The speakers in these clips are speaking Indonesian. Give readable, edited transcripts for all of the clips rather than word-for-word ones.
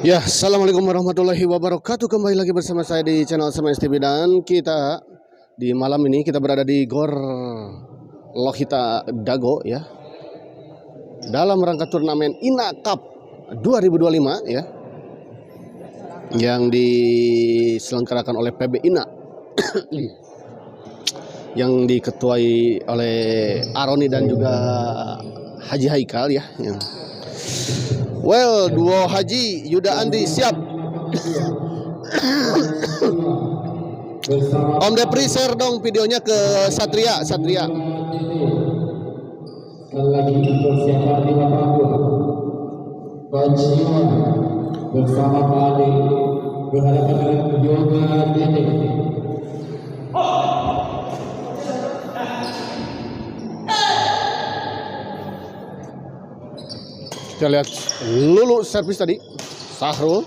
Ya, assalamualaikum warahmatullahi wabarakatuh. Kembali lagi bersama saya di channel SMS TV, dan kita di malam ini kita berada di Gor Lohita Dago ya, dalam rangka turnamen INA Cup 2025 ya, yang diselenggarakan oleh PB INA yang diketuai oleh Aroni dan juga Haji Haikal ya. Well, duo Haji Yuda Andi siap. Om Depri share dong videonya ke Satria. Sekali lagi persiapan di lapangan Panciwan bersama Pak Ade berhadapan dengan Yoga Dede. Kita lihat Lulu servis tadi, Sahrul.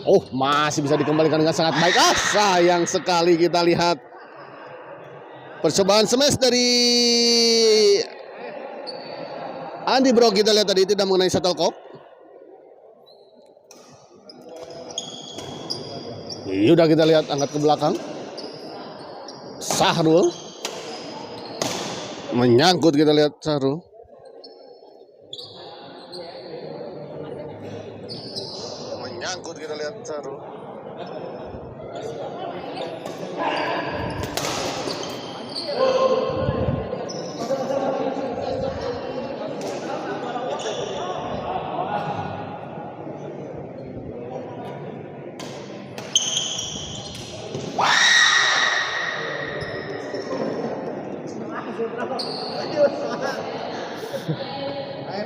Oh, masih bisa dikembalikan dengan sangat baik. Sayang sekali kita lihat percobaan smash dari Andi Bro. Kita lihat tadi tidak mengenai shuttlecock. Udah kita lihat angkat ke belakang. Sahrul menyangkut, kita lihat Sahrul. Menyangkut, kita lihat Sahrul.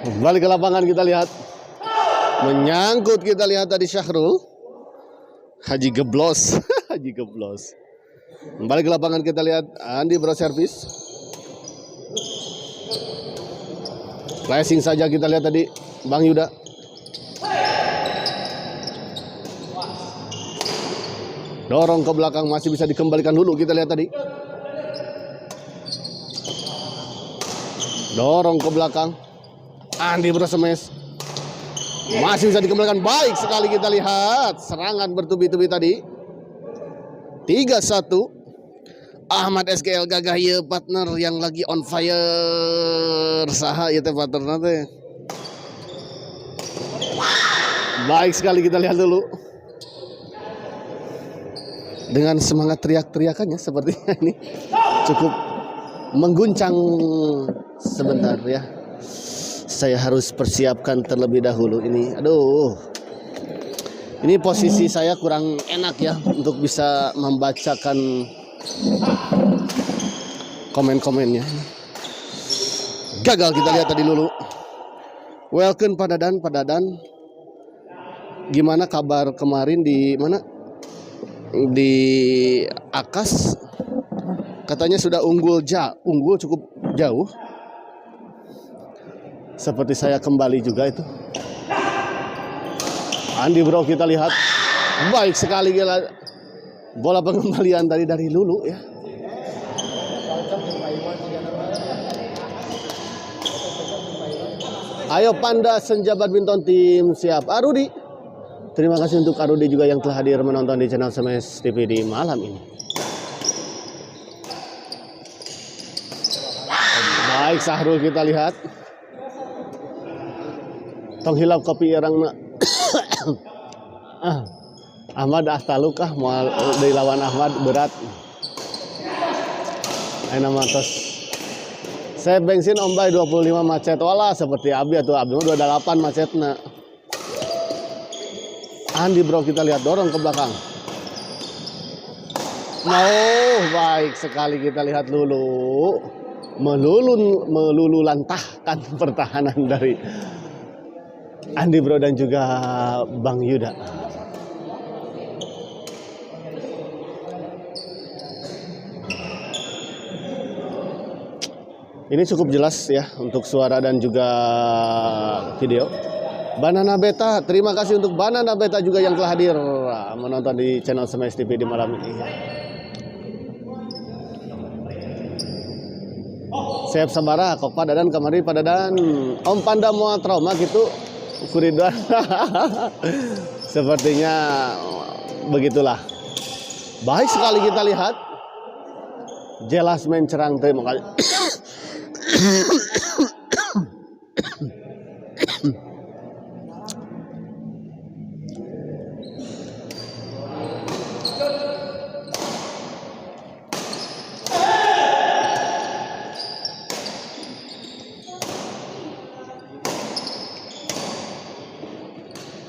Kembali ke lapangan, kita lihat menyangkut, kita lihat tadi Syahrul. Haji geblos. Haji geblos. Kembali ke lapangan, kita lihat Andi Bro servis. Flashing saja kita lihat tadi Bang Yuda. Dorong ke belakang, masih bisa dikembalikan dulu, kita lihat tadi. Dorong ke belakang, Andi Bro smash. Masih bisa dikembalikan, baik sekali kita lihat serangan bertubi-tubi tadi. 3-1. Ahmad SKL gagah ya partner yang lagi on fire. Saha ya teh partner nanti. Baik sekali kita lihat dulu. Dengan semangat teriak-teriakannya sepertinya ini cukup mengguncang sebentar ya. Saya harus persiapkan terlebih dahulu ini. Aduh, ini posisi saya kurang enak ya untuk bisa membacakan komen-komennya. Gagal kita lihat tadi dulu. Welcome Pak Dadan. Gimana kabar kemarin di mana? Di Akas katanya sudah unggul cukup jauh. Seperti saya kembali juga itu. Andi Bro kita lihat baik sekali gila. Bola pengembalian tadi dari Lulu ya. Ayo Panda Senja Badminton tim siap. Arudi. Terima kasih untuk Arudi juga yang telah hadir menonton di channel SMS TV di malam ini. Baik Sahrul kita lihat. Tong hilap kopi irangna. Ahmad Astalukah mau dari lawan Ahmad berat. Aina matos. Saya bensin ombay 25 macet. Walah seperti Abi atau Abi 28 macetna. Andi Bro kita lihat dorong ke belakang. Baik sekali kita lihat dulu. Melululantahkan pertahanan dari Andi Bro dan juga Bang Yuda. Ini cukup jelas ya untuk suara dan juga video. Banana Beta, terima kasih untuk Banana Beta juga yang telah hadir menonton di channel SMS TV di malam ini. Siap sabara kok Padadan kemarin Padadan Om Panda mau trauma gitu Kuridwan Sepertinya begitulah. Baik sekali kita lihat. Jelas mencerang terima kasih.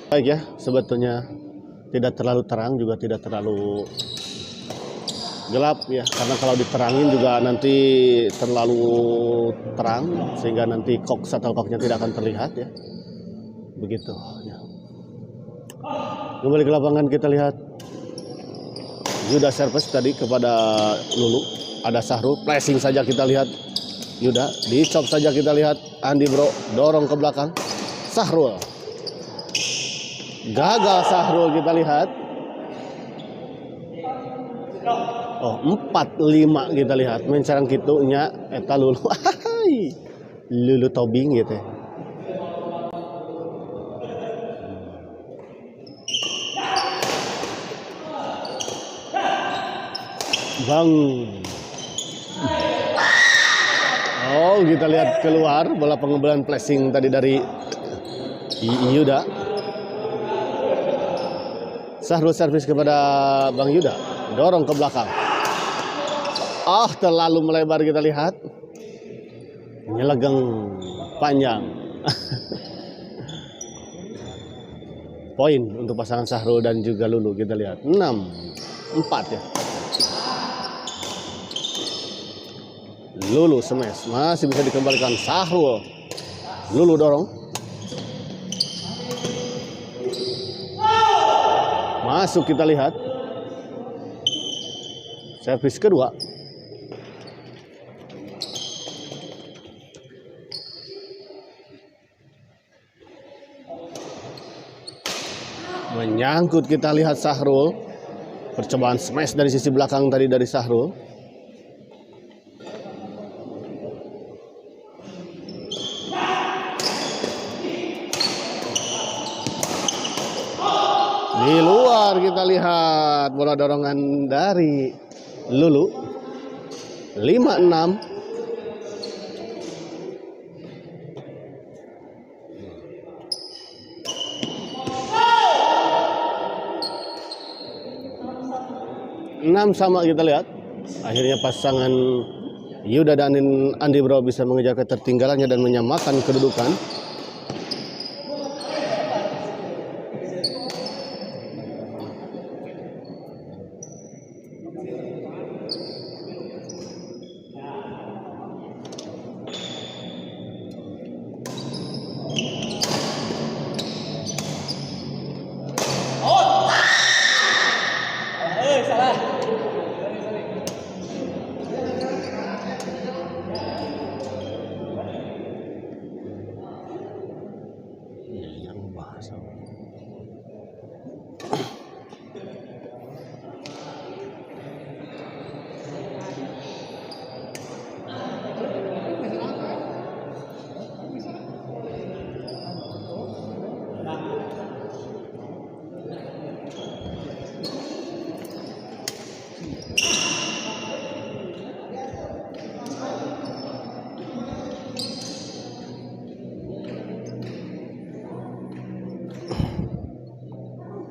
Baik ya, sebetulnya tidak terlalu terang juga tidak terlalu gelap ya, karena kalau diterangin juga nanti terlalu terang sehingga nanti shuttlecocknya tidak akan terlihat ya. Begitu ya. Kembali ke lapangan kita lihat Yuda service tadi kepada Lulu, ada Sahrul, pressing saja kita lihat Yuda, dicop saja kita lihat Andi Bro, dorong ke belakang Sahrul. Gagal Sahrul kita lihat. Oh 4-5 kita lihat. Mencerang kitunya eta Lulu. Lulu tobing gitu. Bang. Oh kita lihat keluar bola pengembalan flashing tadi dari Yuda. Sahrul servis kepada Bang Yuda, dorong ke belakang. Terlalu melebar kita lihat. Nyelegang panjang. Poin untuk pasangan Sahrul dan juga Lulu kita lihat. 6-4 ya. Lulu smash, masih bisa dikembalikan Sahrul. Lulu dorong. Masuk kita lihat. Servis kedua. Menyangkut kita lihat Sahrul. Percobaan smash dari sisi belakang tadi dari Sahrul. Di luar kita lihat bola dorongan dari Lulu. 5-6. Sama kita lihat. Akhirnya pasangan Yuda dan Andi Bro bisa mengejar ketertinggalannya dan menyamakan kedudukan.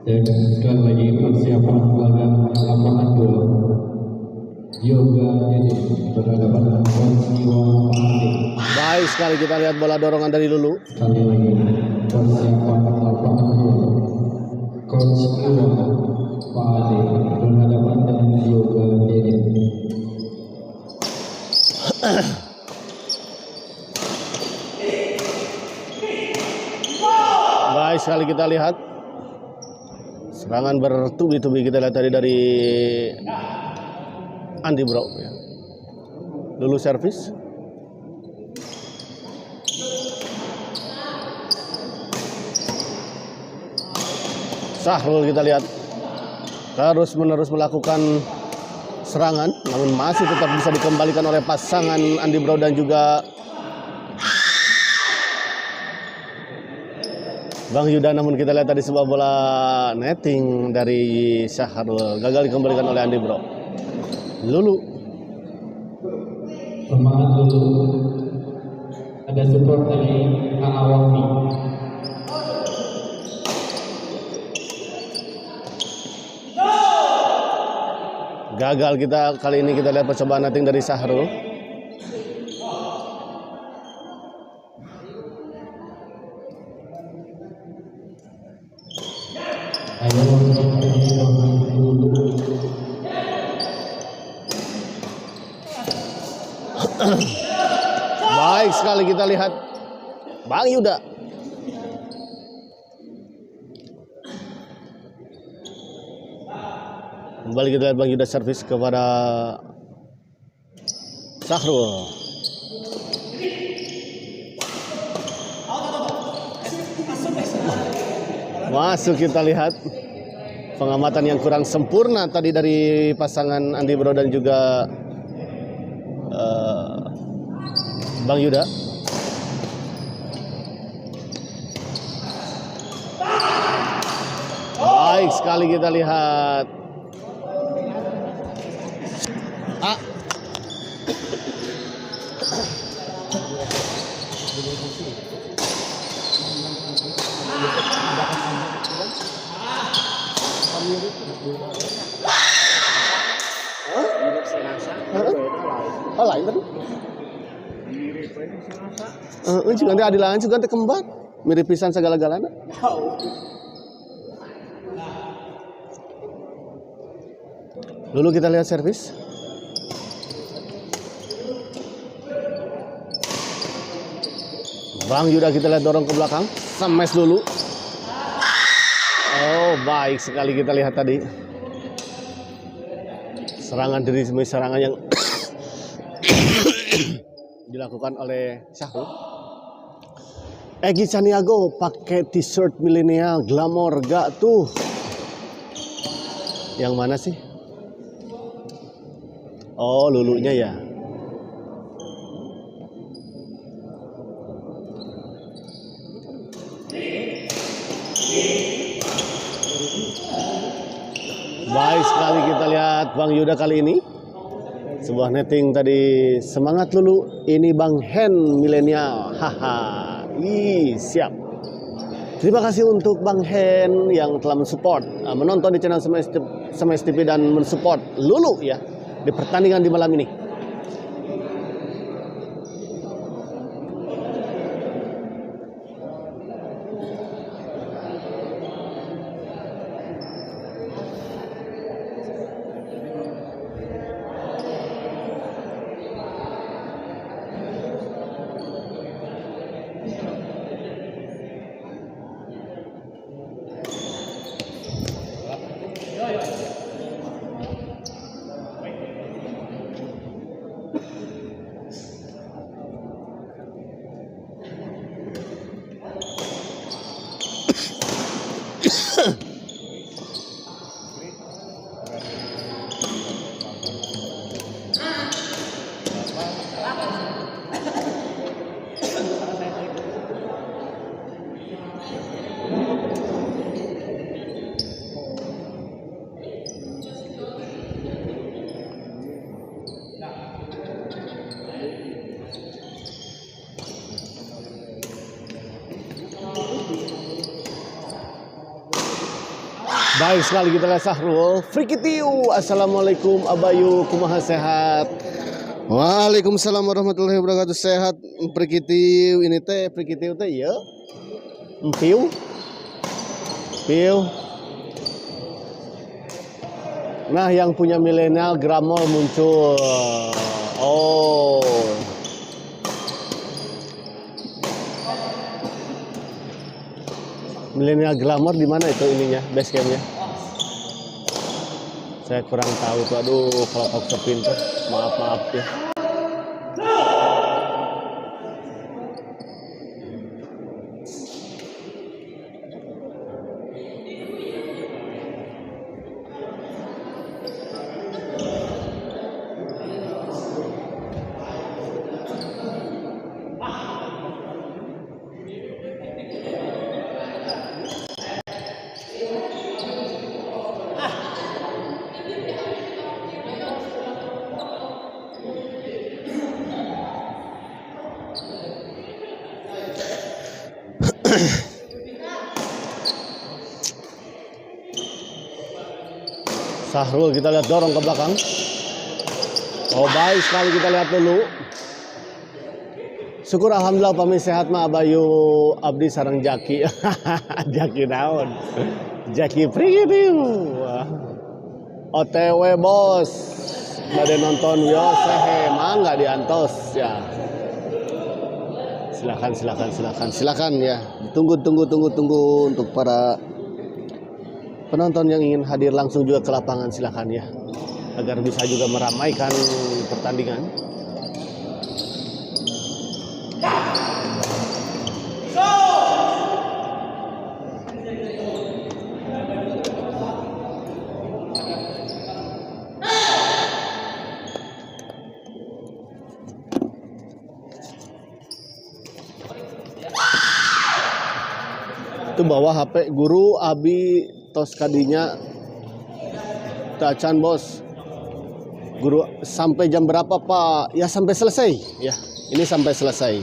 Dan sekali lagi persiapan laga lapangan 2 Yoga ini berhadapan dengan Coach Iwa Pahade. Baik sekali kita lihat bola dorongan dari Lulu. Sekali lagi persiapan lapangan 2 Coach Iwa Pahade berhadapan dengan Yoga ini. Baik sekali kita lihat. Serangan bertubi-tubi kita lihat tadi dari Andi Bro ya. Lulu servis. Sahrul kita lihat terus menerus melakukan serangan, namun masih tetap bisa dikembalikan oleh pasangan Andi Bro dan juga Bang Yuda, namun kita lihat tadi sebuah bola netting dari Syahrul gagal dikembalikan oleh Andi Bro. Lulu. Semangat dulu. Ada support dari Awafi. Gagal kita kali ini, kita lihat percobaan netting dari Syahrul. Baik sekali kita lihat Bang Yuda. Kembali kita lihat Bang Yuda servis kepada Syahrul. Masuk, kita lihat pengamatan yang kurang sempurna tadi dari pasangan Andi Bro dan juga Bang Yuda. Baik sekali kita lihat. Lain tadi. Juga nanti adilan juga nanti kembar. Mirip pisan segala-galanya. Dulu kita lihat servis. Bang Yuda kita lihat dorong ke belakang. Smash dulu. Oh, baik sekali kita lihat tadi. Serangan demi serangan yang dilakukan oleh Syahrul. Egy Caniago pakai t-shirt milenial glamor gak tuh? Yang mana sih? Oh, lulunya ya. Baik sekali kita lihat Bang Yuda kali ini. Sebuah netting tadi, semangat Lulu. Ini Bang Hen milenial. Haha. Siap. Terima kasih untuk Bang Hen yang telah mensupport, menonton di channel Smash TV dan mensupport Lulu ya di pertandingan di malam ini. Baik sekali kita lihat Syahrul. Frikitiu. Assalamualaikum Abayu, kumaha sehat? Waalaikumsalam warahmatullahi wabarakatuh. Sehat Frikitiu. Ini teh Frikitiu teh ya. Piu. Piu. Nah, yang punya milenial Gramol muncul. Oh. Milenial Glamour di mana itu ininya, base campnya? Saya kurang tahu tuh. Aduh, kalau aku sepin tuh, maaf ya. Sahrul kita lihat dorong ke belakang. Oh baik sekali, kita lihat dulu. Syukur alhamdulillah pami sehat mah Abayu abdi sareng Jaki. Jaki naon? Jaki preview. OTW bos. Bade nonton Yosehe mangga diantos ya. Silakan ya. Tunggu untuk para penonton yang ingin hadir langsung juga ke lapangan, silakan ya. Agar bisa juga meramaikan pertandingan. Itu bawa HP guru abi tos kadinya tacan bos. Guru sampai jam berapa Pak? Ya sampai selesai ya. Ini sampai selesai.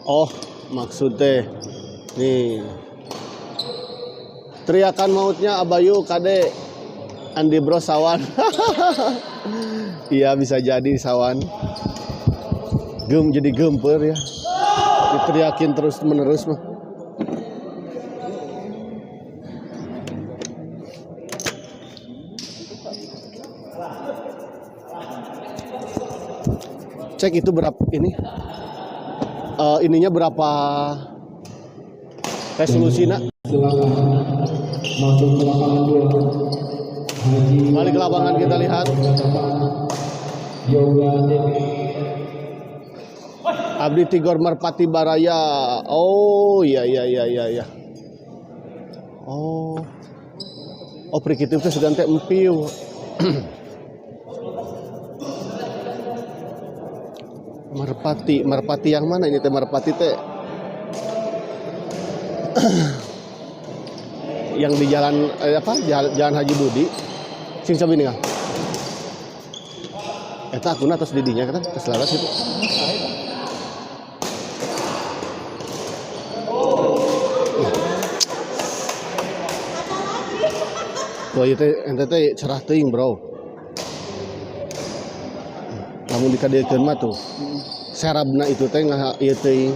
Oh maksudnya nih teriakan mautnya Abayu Kade Andi Bro Sawan. Iya bisa jadi Sawan. Jadi gemper ya. Diteriakin terus menerus mah. Cek itu berapa ini? Ininya berapa resolusinya? Silakan masuk ke lapangan 2. Balik ke lapangan kita lihat. Yoga DP. Abdi Tigor Merpati Baraya. Oh iya. Oh prikitif teh sudah teh empiu. Merpati yang mana ini teh Merpati teh? Yang di jalan Jalan Haji Budi. Sing sabiningal. Eta akuna tos didinya kan keselaras itu. Wah itu ente teh cerah teuing bro. Lamun dikadekeun mah tuh serabna itu teh ngah ieu teuing.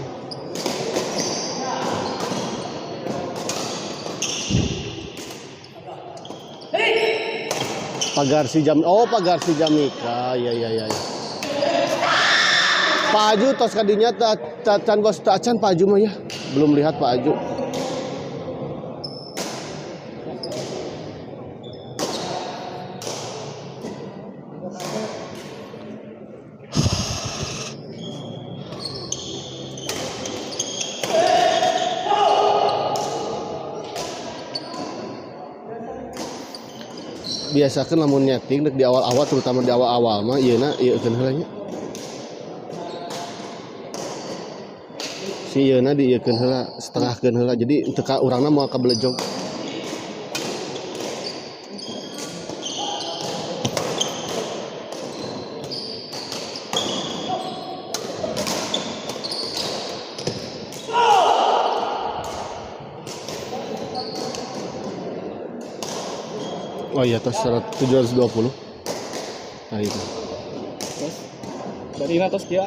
Pagarsi Jamika. Iya. Pak Aju tos kadinya can bos tacan Pak Aju mah ya. Belum lihat Pak Aju. Biasakan lamun nyeting di awal-awal, terutama di awal-awal mah ieuna ieukeun heula nya. Si ieuna dieukeun heula, setengahkeun heula. Jadi teu ka urangna moal kabelejog. Oh iya, tos 720. Nah itu. Tos. Dari tos dia.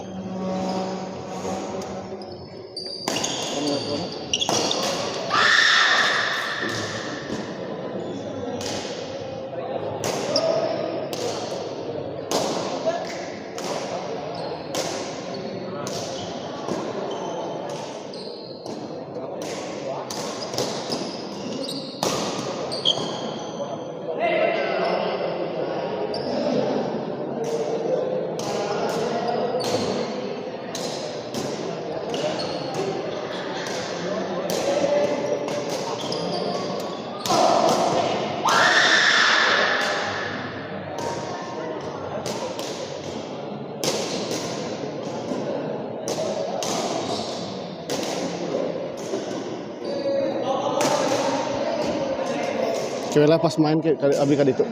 Kira pas main ke abi ka ditu.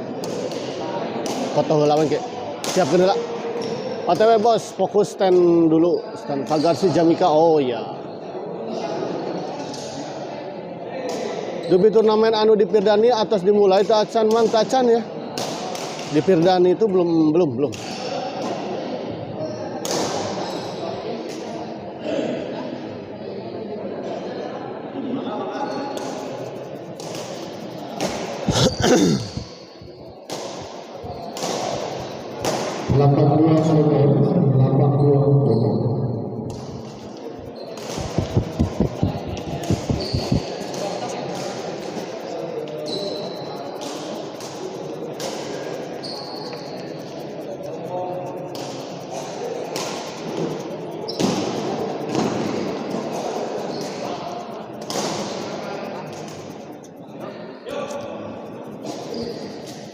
Foto heula we ke. Siapkeun heula. OTW bos, fokus stand dulu. Stand Pagarsi Jamika. Oh iya. Dupi turnamen anu di Pirdani atas dimulai itu acan mang tacan ya. Di Pirdani itu belum.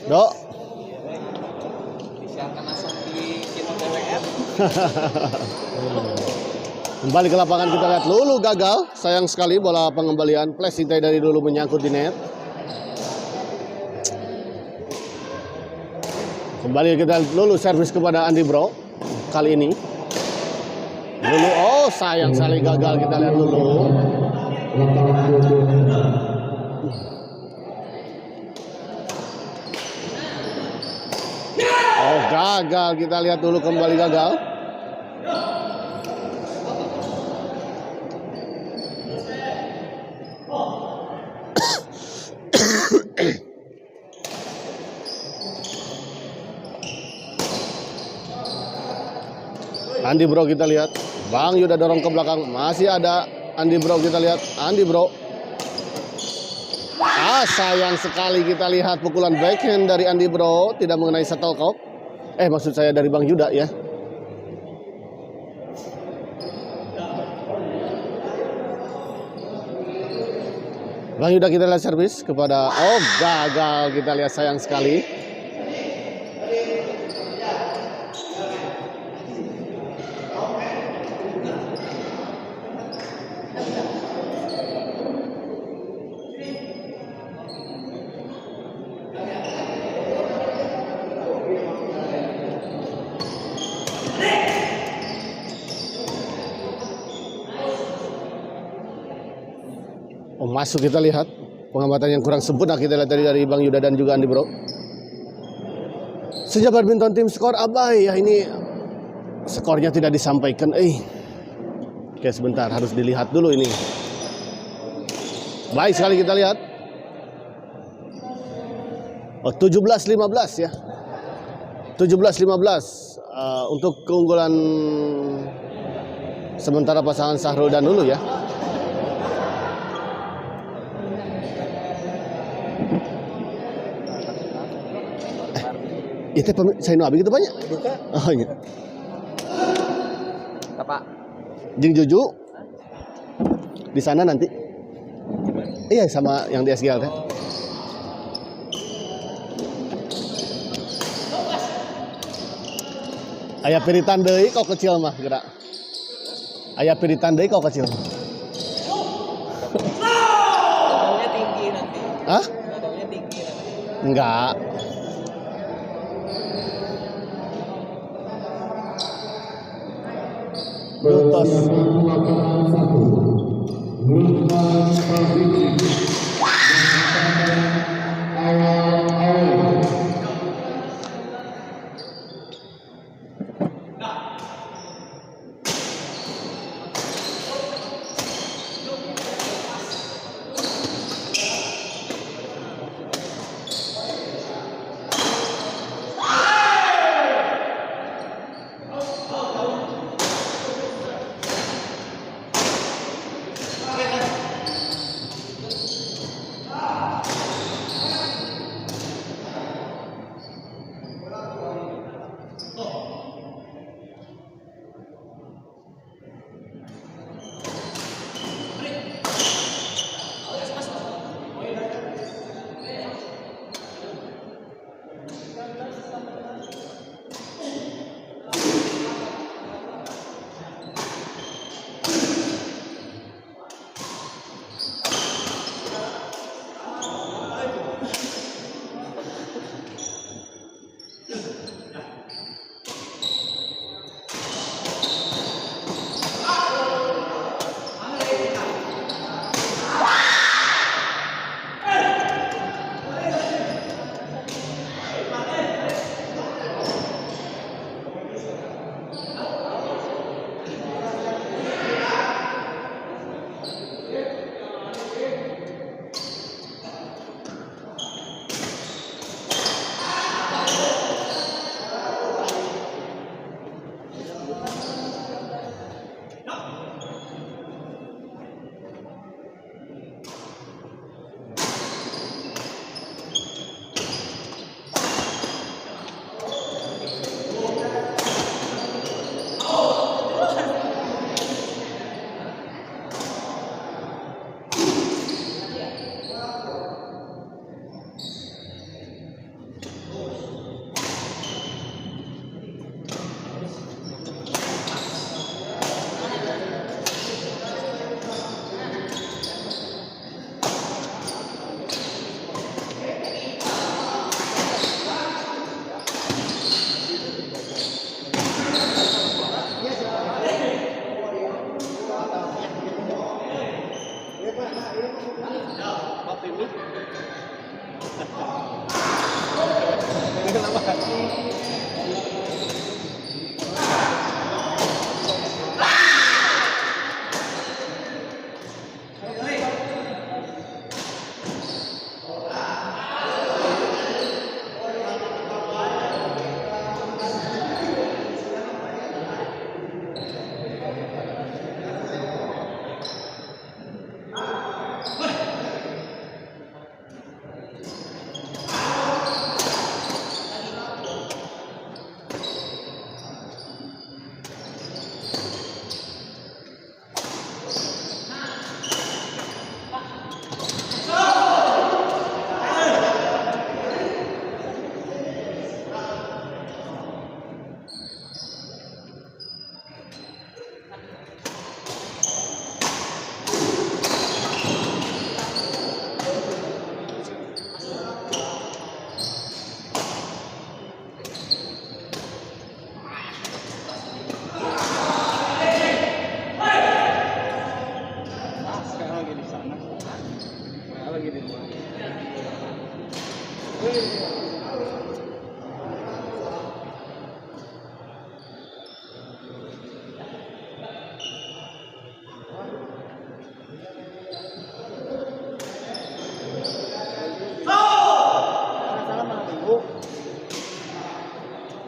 Dok. Kembali ke lapangan kita lihat Lulu gagal. Sayang sekali bola pengembalian. Flashing tadi dari Lulu menyangkut di net. Kembali kita lihat Lulu servis kepada Andi Bro. Kali ini Lulu, oh sayang sekali gagal kita lihat Lulu. Oh gagal kita lihat dulu kembali gagal. Andi Bro kita lihat. Bang Yuda dorong ke belakang. Masih ada Andi Bro kita lihat. Andi Bro. Sayang sekali kita lihat pukulan backhand dari Andi Bro. Tidak mengenai shuttlecock. Maksud saya dari Bang Yuda ya. Bang Yuda kita lihat servis kepada. Oh gagal kita lihat sayang sekali. Masuk kita lihat pengamatan yang kurang sempurna kita lihat tadi dari Bang Yuda dan juga Andi Bro. Sejak badminton tim skor abai ya, ini skornya tidak disampaikan. Oke sebentar harus dilihat dulu ini. Baik sekali kita lihat. 17-15 ya. 17-15 untuk keunggulan sementara pasangan Sahrul dan Lulu ya. Itu saya nu abi gitu banyak. Buka. Oh iya. Apa? Jeung Juju. Di sana nanti. Iya sama yang di SGL teh. Aya piritan deui kok kecil mah gerak. Aya piritan deui kok kecil. Motornya tinggi nanti. Hah? Motornya tinggi nanti. Enggak. Lutos.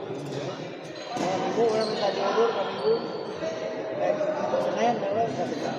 Minggu orang minta diundur ke Minggu. Senin lewat nggak bisa.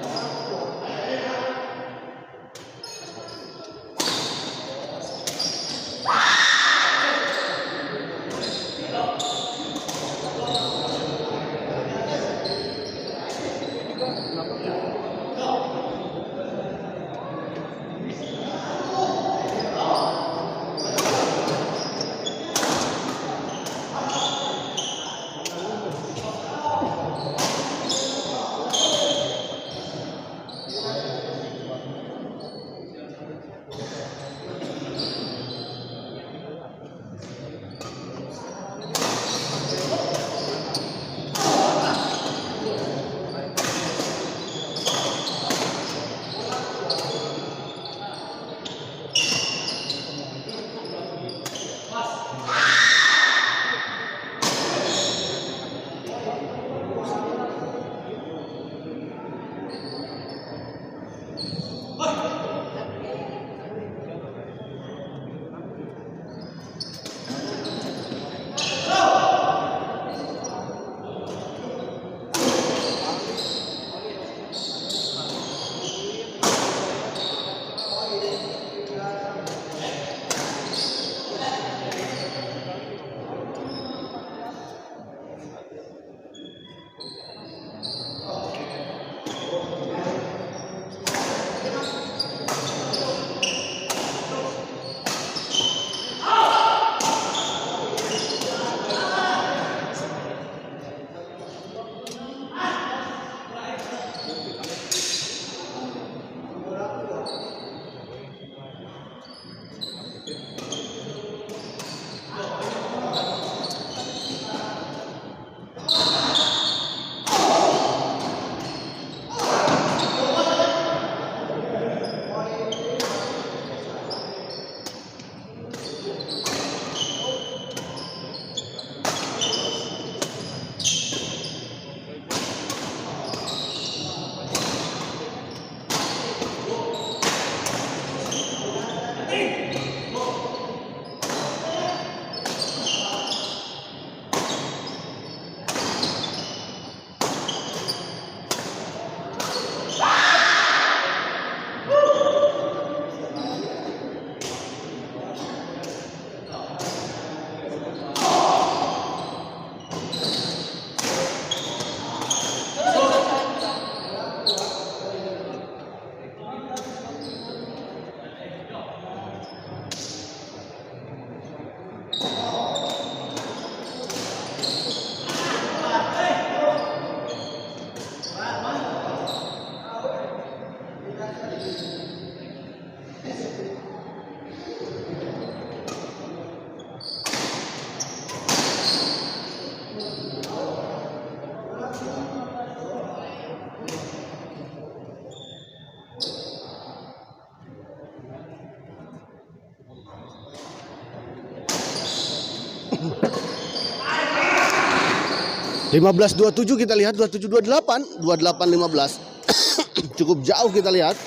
Lima belas 27 kita lihat, 27 28, 28 15. Cukup jauh kita lihat.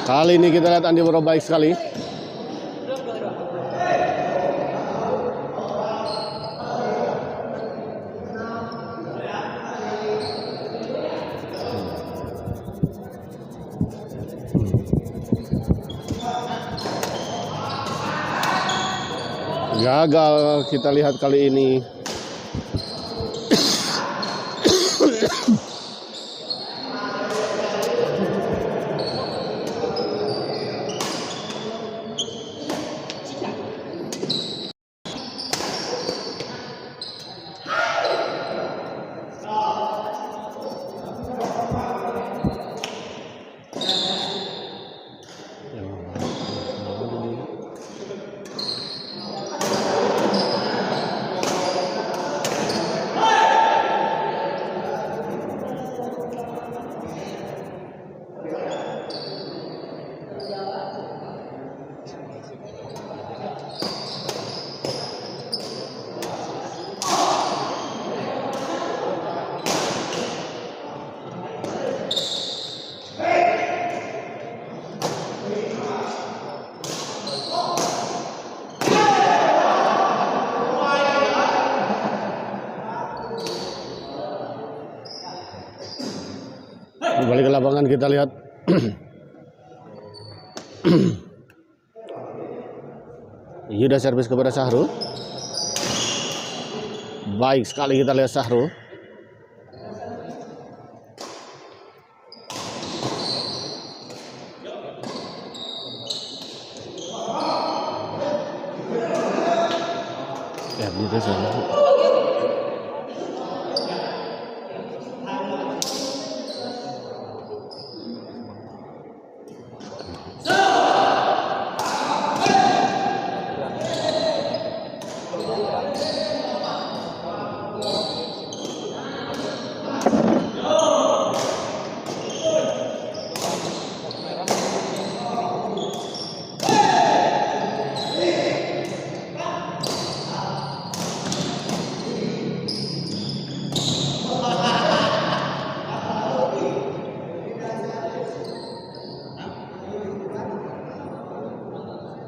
Kali ini kita lihat Andi Boro baik sekali. Gagal kita lihat kali ini. Kembali ke lapangan kita lihat. Yuda servis kepada Sahrul. Baik sekali kita lihat Sahrul. Ya, gitu saja.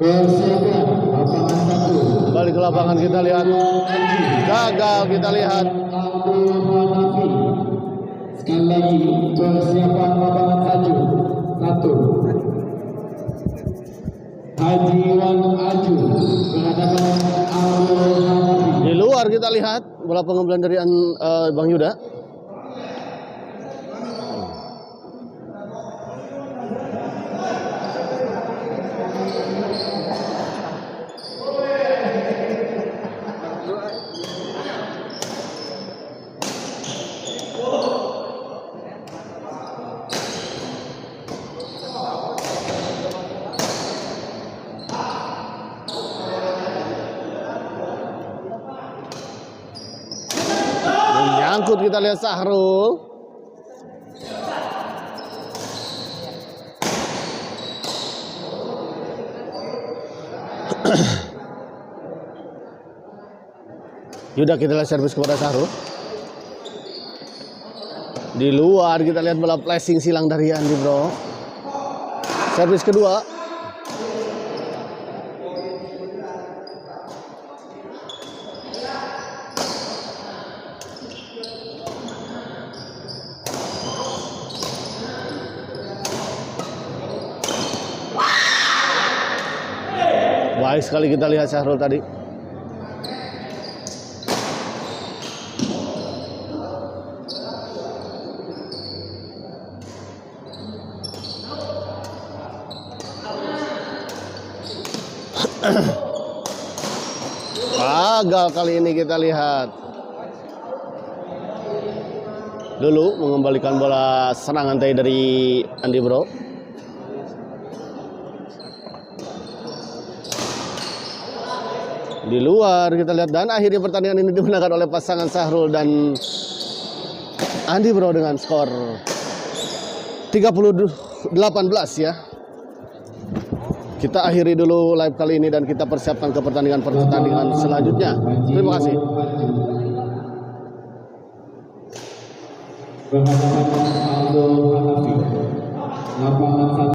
Persiapan lapangan 1. Kembali ke lapangan kita lihat. Gagal kita lihat. Sekali lagi persiapan lapangan 1. Hajiwan Aju berhadapan Aldo Hanafi. Di luar kita lihat bola pengambilan dari Bang Yuda. Menyangkut kita lihat Sahrul. Yuda kita lihat servis kepada Sahrul. Di luar kita lihat bola flashing silang dari Andi Bro. Servis kedua. Baik sekali kita lihat Sahrul tadi. Gagal kali ini kita lihat. Dulu mengembalikan bola serangan tadi dari Andi Bro. Di luar kita lihat, dan akhirnya pertandingan ini dimenangkan oleh pasangan Sahrul dan Andi Bro dengan skor 30-18 ya. Kita akhiri dulu live kali ini dan kita persiapkan ke pertandingan selanjutnya. Terima kasih. Berhadapan Aldo Hanafi. Lapangan 1.